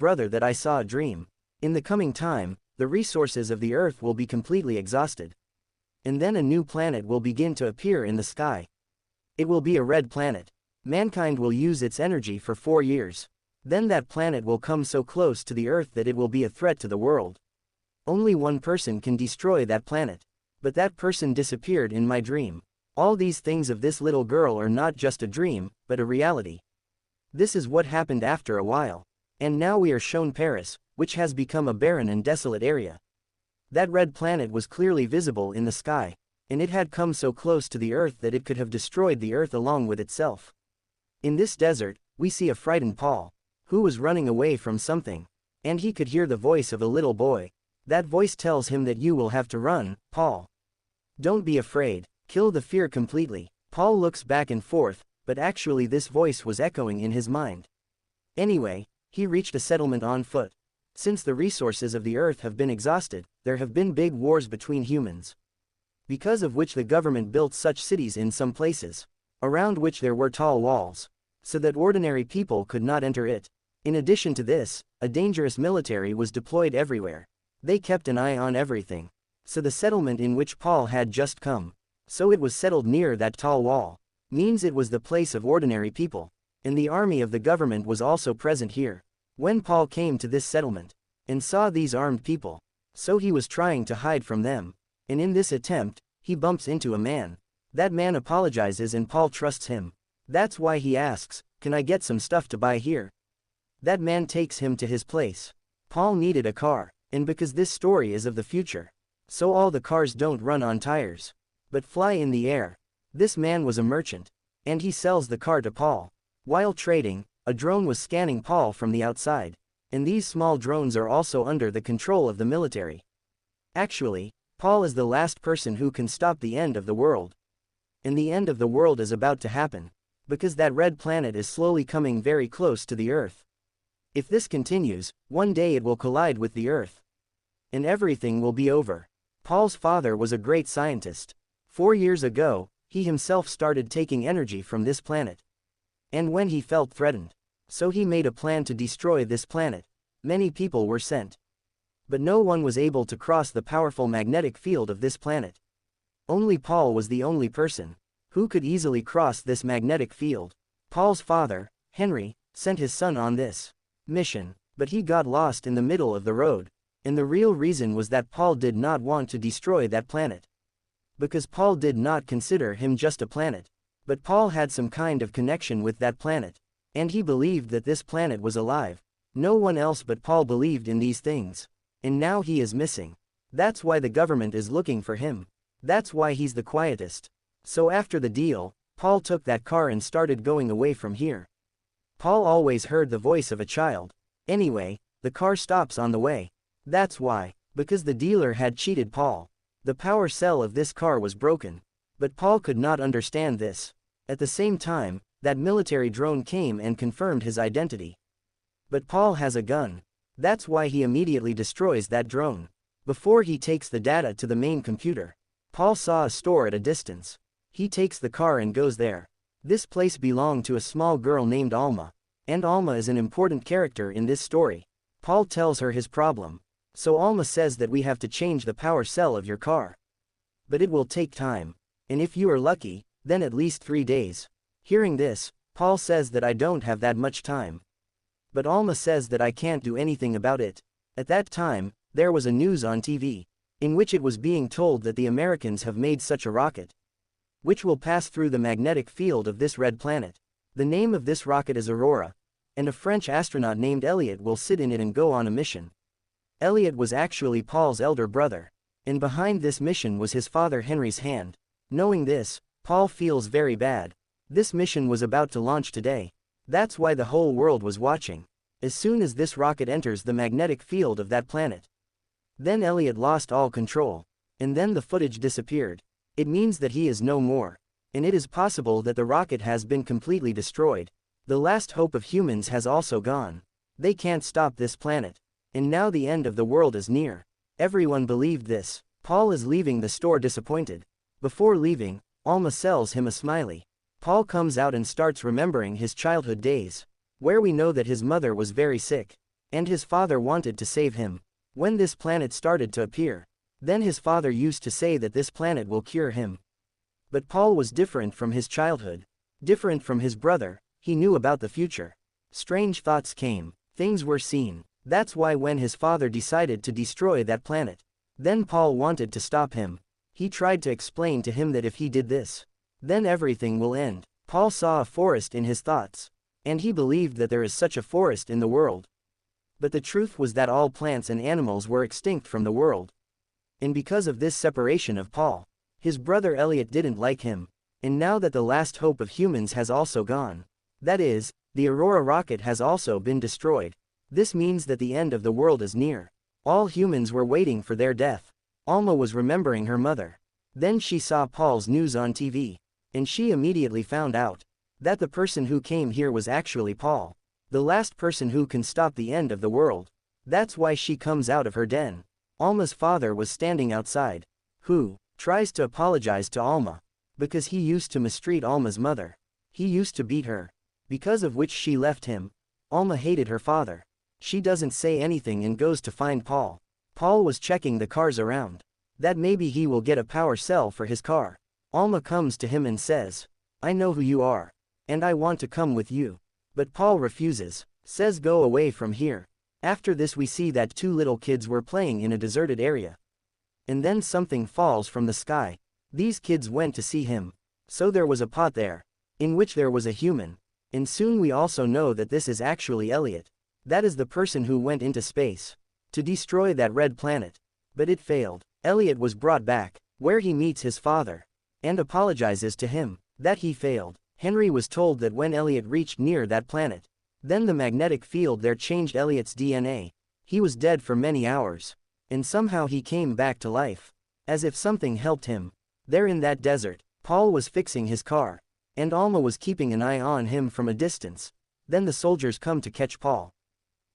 brother, that I saw a dream. In the coming time, the resources of the Earth will be completely exhausted. And then a new planet will begin to appear in the sky. It will be a red planet. Mankind will use its energy for 4 years. Then that planet will come so close to the Earth that it will be a threat to the world. Only one person can destroy that planet. But that person disappeared in my dream. All these things of this little girl are not just a dream, but a reality. This is what happened after a while. And now we are shown Paris, which has become a barren and desolate area. That red planet was clearly visible in the sky, and it had come so close to the Earth that it could have destroyed the Earth along with itself. In this desert, we see a frightened Paul, who was running away from something. And he could hear the voice of a little boy. That voice tells him that you will have to run, Paul. Don't be afraid, kill the fear completely. Paul looks back and forth, but actually this voice was echoing in his mind. Anyway, he reached a settlement on foot. Since the resources of the Earth have been exhausted, there have been big wars between humans. Because of which the government built such cities in some places, around which there were tall walls, so that ordinary people could not enter it. In addition to this, a dangerous military was deployed everywhere. They kept an eye on everything. So the settlement in which Paul had just come, so it was settled near that tall wall, means it was the place of ordinary people. And the army of the government was also present here. When Paul came to this settlement, and saw these armed people, so he was trying to hide from them. And in this attempt, he bumps into a man. That man apologizes and Paul trusts him. That's why he asks, "Can I get some stuff to buy here?" That man takes him to his place. Paul needed a car, and because this story is of the future, so all the cars don't run on tires, but fly in the air. This man was a merchant, and he sells the car to Paul. While trading, a drone was scanning Paul from the outside, and these small drones are also under the control of the military. Actually, Paul is the last person who can stop the end of the world. And the end of the world is about to happen, because that red planet is slowly coming very close to the Earth. If this continues, one day it will collide with the Earth. And everything will be over. Paul's father was a great scientist. 4 years ago, he himself started taking energy from this planet. And when he felt threatened, so he made a plan to destroy this planet. Many people were sent. But no one was able to cross the powerful magnetic field of this planet. Only Paul was the only person who could easily cross this magnetic field. Paul's father, Henry, sent his son on this mission, but he got lost in the middle of the road. And the real reason was that Paul did not want to destroy that planet. Because Paul did not consider him just a planet. But Paul had some kind of connection with that planet. And he believed that this planet was alive. No one else but Paul believed in these things. And now he is missing. That's why the government is looking for him. That's why he's the quietest. So after the deal, Paul took that car and started going away from here. Paul always heard the voice of a child. Anyway, the car stops on the way. That's why. Because the dealer had cheated Paul. The power cell of this car was broken. But Paul could not understand this. At the same time, that military drone came and confirmed his identity. But Paul has a gun. That's why he immediately destroys that drone. Before he takes the data to the main computer, Paul saw a store at a distance. He takes the car and goes there. This place belonged to a small girl named Alma. And Alma is an important character in this story. Paul tells her his problem. So Alma says that we have to change the power cell of your car. But it will take time. And if you are lucky, then at least 3 days. Hearing this, Paul says that I don't have that much time. But Alma says that I can't do anything about it. At that time, there was a news on TV, in which it was being told that the Americans have made such a rocket, which will pass through the magnetic field of this red planet. The name of this rocket is Aurora, and a French astronaut named Elliot will sit in it and go on a mission. Elliot was actually Paul's elder brother, and behind this mission was his father Henry's hand. Knowing this, Paul feels very bad. This mission was about to launch today. That's why the whole world was watching. As soon as this rocket enters the magnetic field of that planet, then Elliot lost all control. And then the footage disappeared. It means that he is no more. And it is possible that the rocket has been completely destroyed. The last hope of humans has also gone. They can't stop this planet. And now the end of the world is near. Everyone believed this. Paul is leaving the store disappointed. Before leaving, Alma sells him a smiley. Paul comes out and starts remembering his childhood days, where we know that his mother was very sick. And his father wanted to save him. When this planet started to appear, then his father used to say that this planet will cure him. But Paul was different from his childhood. Different from his brother, he knew about the future. Strange thoughts came, things were seen. That's why when his father decided to destroy that planet, then Paul wanted to stop him. He tried to explain to him that if he did this, then everything will end. Paul saw a forest in his thoughts, and he believed that there is such a forest in the world. But the truth was that all plants and animals were extinct from the world. And because of this separation of Paul, his brother Elliot didn't like him. And now that the last hope of humans has also gone, that is, the Aurora rocket has also been destroyed, this means that the end of the world is near. All humans were waiting for their death. Alma was remembering her mother. Then she saw Paul's news on TV, and she immediately found out that the person who came here was actually Paul, the last person who can stop the end of the world. That's why she comes out of her den. Alma's father was standing outside, who tries to apologize to Alma, because he used to mistreat Alma's mother. He used to beat her, because of which she left him. Alma hated her father. She doesn't say anything and goes to find Paul. Paul was checking the cars around, that maybe he will get a power cell for his car. Alma comes to him and says, "I know who you are, and I want to come with you." But Paul refuses, says go away from here. After this we see that two little kids were playing in a deserted area. And then something falls from the sky. These kids went to see him. So there was a pot there, in which there was a human. And soon we also know that this is actually Elliot. That is the person who went into space to destroy that red planet. But it failed. Elliot was brought back, where he meets his father, and apologizes to him that he failed. Henry was told that when Elliot reached near that planet, then the magnetic field there changed Elliot's DNA. He was dead for many hours, and somehow he came back to life, as if something helped him. There in that desert, Paul was fixing his car, and Alma was keeping an eye on him from a distance. Then the soldiers come to catch Paul.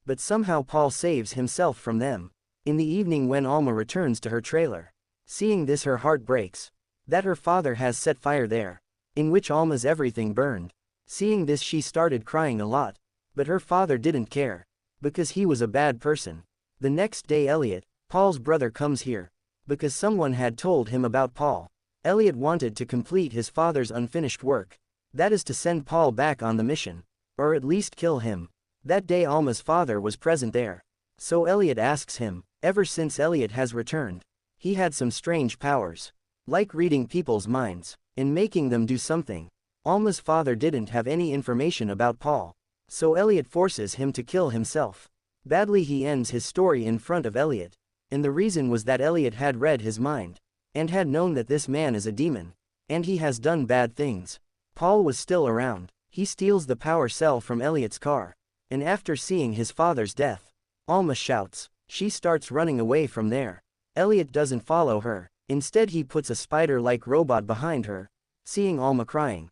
But somehow Paul saves himself from them. In the evening when Alma returns to her trailer, seeing this her heart breaks, that her father has set fire there, in which Alma's everything burned. Seeing this she started crying a lot, but her father didn't care, because he was a bad person. The next day Elliot, Paul's brother, comes here, because someone had told him about Paul. Elliot wanted to complete his father's unfinished work, that is to send Paul back on the mission, or at least kill him. That day Alma's father was present there. So Elliot asks him, ever since Elliot has returned, he had some strange powers, like reading people's minds, and making them do something. Alma's father didn't have any information about Paul, so Elliot forces him to kill himself. Badly he ends his story in front of Elliot, and the reason was that Elliot had read his mind, and had known that this man is a demon, and he has done bad things. Paul was still around. He steals the power cell from Elliot's car, and after seeing his father's death, Alma shouts. She starts running away from there. Elliot doesn't follow her. Instead he puts a spider-like robot behind her. Seeing Alma crying,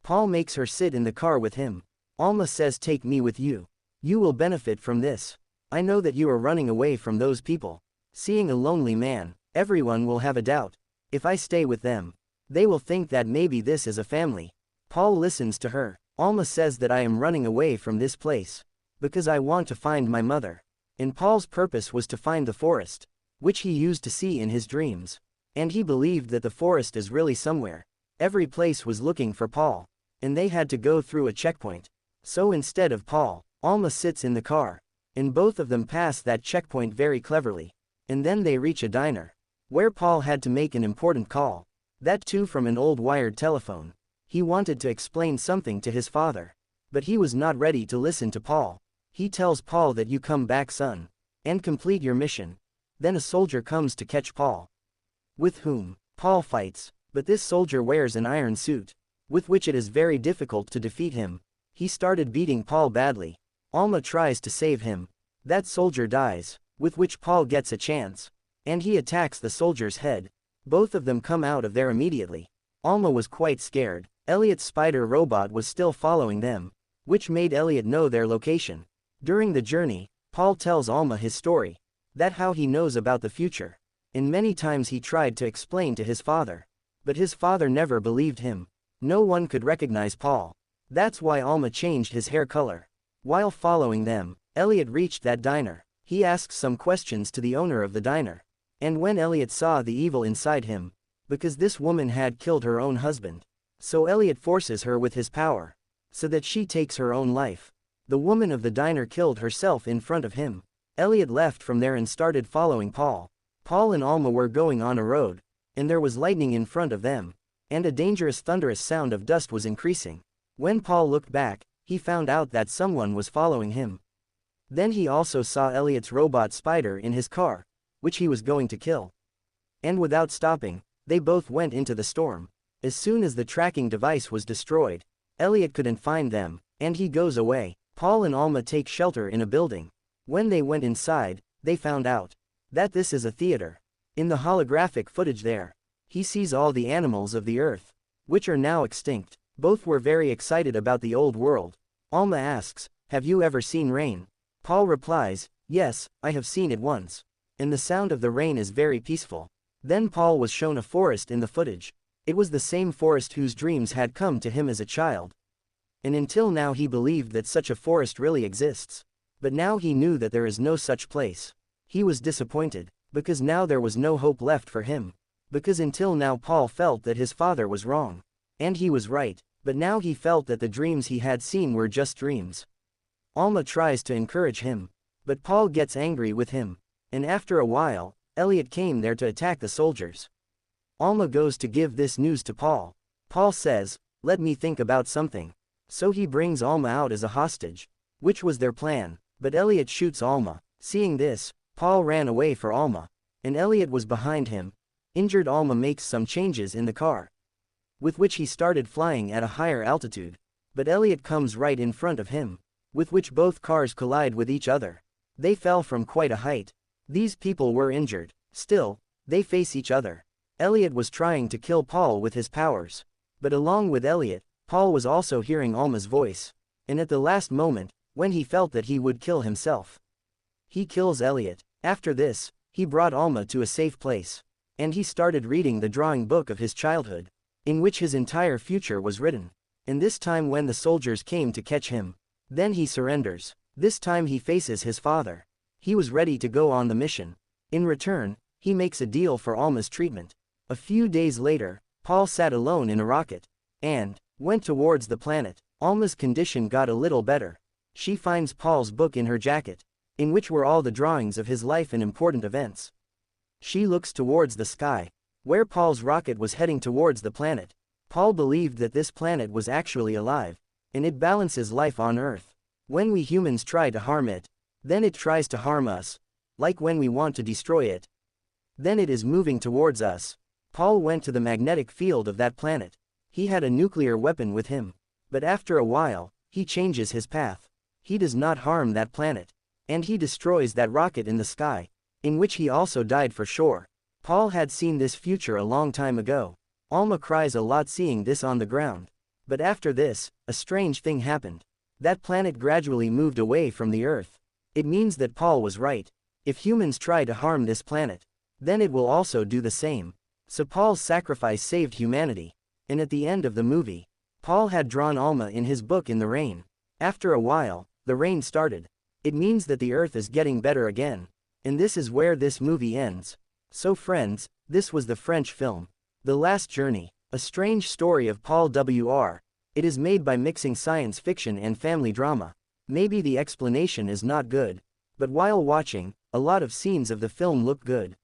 Paul makes her sit in the car with him. Alma says, "Take me with you. You will benefit from this. I know that you are running away from those people." Seeing a lonely man, everyone will have a doubt. If I stay with them, they will think that maybe this is a family. Paul listens to her. Alma says that I am running away from this place, because I want to find my mother. And Paul's purpose was to find the forest, which he used to see in his dreams. And he believed that the forest is really somewhere. Every place was looking for Paul, and they had to go through a checkpoint. So instead of Paul, Alma sits in the car, and both of them pass that checkpoint very cleverly. And then they reach a diner, where Paul had to make an important call. That too from an old wired telephone. He wanted to explain something to his father, but he was not ready to listen to Paul. He tells Paul that you come back, son, and complete your mission. Then a soldier comes to catch Paul, with whom Paul fights, but this soldier wears an iron suit, with which it is very difficult to defeat him. He started beating Paul badly. Alma tries to save him. That soldier dies, with which Paul gets a chance, and he attacks the soldier's head. Both of them come out of there immediately. Alma was quite scared. Elliot's spider robot was still following them, which made Elliot know their location. During the journey, Paul tells Alma his story, that how he knows about the future, and many times he tried to explain to his father, but his father never believed him. No one could recognize Paul. That's why Alma changed his hair color. While following them, Elliot reached that diner. He asks some questions to the owner of the diner. And when Elliot saw the evil inside him, because this woman had killed her own husband, so Elliot forces her with his power, so that she takes her own life. The woman of the diner killed herself in front of him. Elliot left from there and started following Paul. Paul and Alma were going on a road, and there was lightning in front of them, and a dangerous thunderous sound of dust was increasing. When Paul looked back, he found out that someone was following him. Then he also saw Elliot's robot spider in his car, which he was going to kill. And without stopping, they both went into the storm. As soon as the tracking device was destroyed, Elliot couldn't find them, and he goes away. Paul and Alma take shelter in a building. When they went inside, they found out that this is a theater. In the holographic footage there, he sees all the animals of the earth, which are now extinct. Both were very excited about the old world. Alma asks, "Have you ever seen rain?" Paul replies, "Yes, I have seen it once. And the sound of the rain is very peaceful." Then Paul was shown a forest in the footage. It was the same forest whose dreams had come to him as a child. And until now he believed that such a forest really exists. But now he knew that there is no such place. He was disappointed, because now there was no hope left for him. Because until now Paul felt that his father was wrong. And he was right, but now he felt that the dreams he had seen were just dreams. Alma tries to encourage him, but Paul gets angry with him. And after a while, Elliot came there to attack the soldiers. Alma goes to give this news to Paul. Paul says, "Let me think about something." So he brings Alma out as a hostage, which was their plan, but Elliot shoots Alma. Seeing this, Paul ran away for Alma, and Elliot was behind him. Injured Alma makes some changes in the car, with which he started flying at a higher altitude, but Elliot comes right in front of him, with which both cars collide with each other. They fell from quite a height. These people were injured. Still, they face each other. Elliot was trying to kill Paul with his powers, but along with Elliot, Paul was also hearing Alma's voice, and at the last moment, when he felt that he would kill himself, he kills Elliot. After this, he brought Alma to a safe place, and he started reading the drawing book of his childhood, in which his entire future was written. And this time when the soldiers came to catch him, then he surrenders. This time he faces his father. He was ready to go on the mission. In return, he makes a deal for Alma's treatment. A few days later, Paul sat alone in a rocket, and went towards the planet. Alma's condition got a little better. She finds Paul's book in her jacket, in which were all the drawings of his life and important events. She looks towards the sky, where Paul's rocket was heading towards the planet. Paul believed that this planet was actually alive, and it balances life on Earth. When we humans try to harm it, then it tries to harm us. Like when we want to destroy it, then it is moving towards us. Paul went to the magnetic field of that planet. He had a nuclear weapon with him, but after a while, he changes his path. He does not harm that planet, and he destroys that rocket in the sky, in which he also died for sure. Paul had seen this future a long time ago. Alma cries a lot seeing this on the ground. But after this, a strange thing happened. That planet gradually moved away from the Earth. It means that Paul was right. If humans try to harm this planet, then it will also do the same. So Paul's sacrifice saved humanity. And at the end of the movie, Paul had drawn Alma in his book in the rain. After a while, the rain started. It means that the Earth is getting better again. And this is where this movie ends. So friends, this was the French film, The Last Journey, a strange story of Paul W.R. It is made by mixing science fiction and family drama. Maybe the explanation is not good, but while watching, a lot of scenes of the film look good.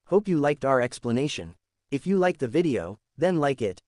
Hope you liked our explanation. If you liked the video, then like it.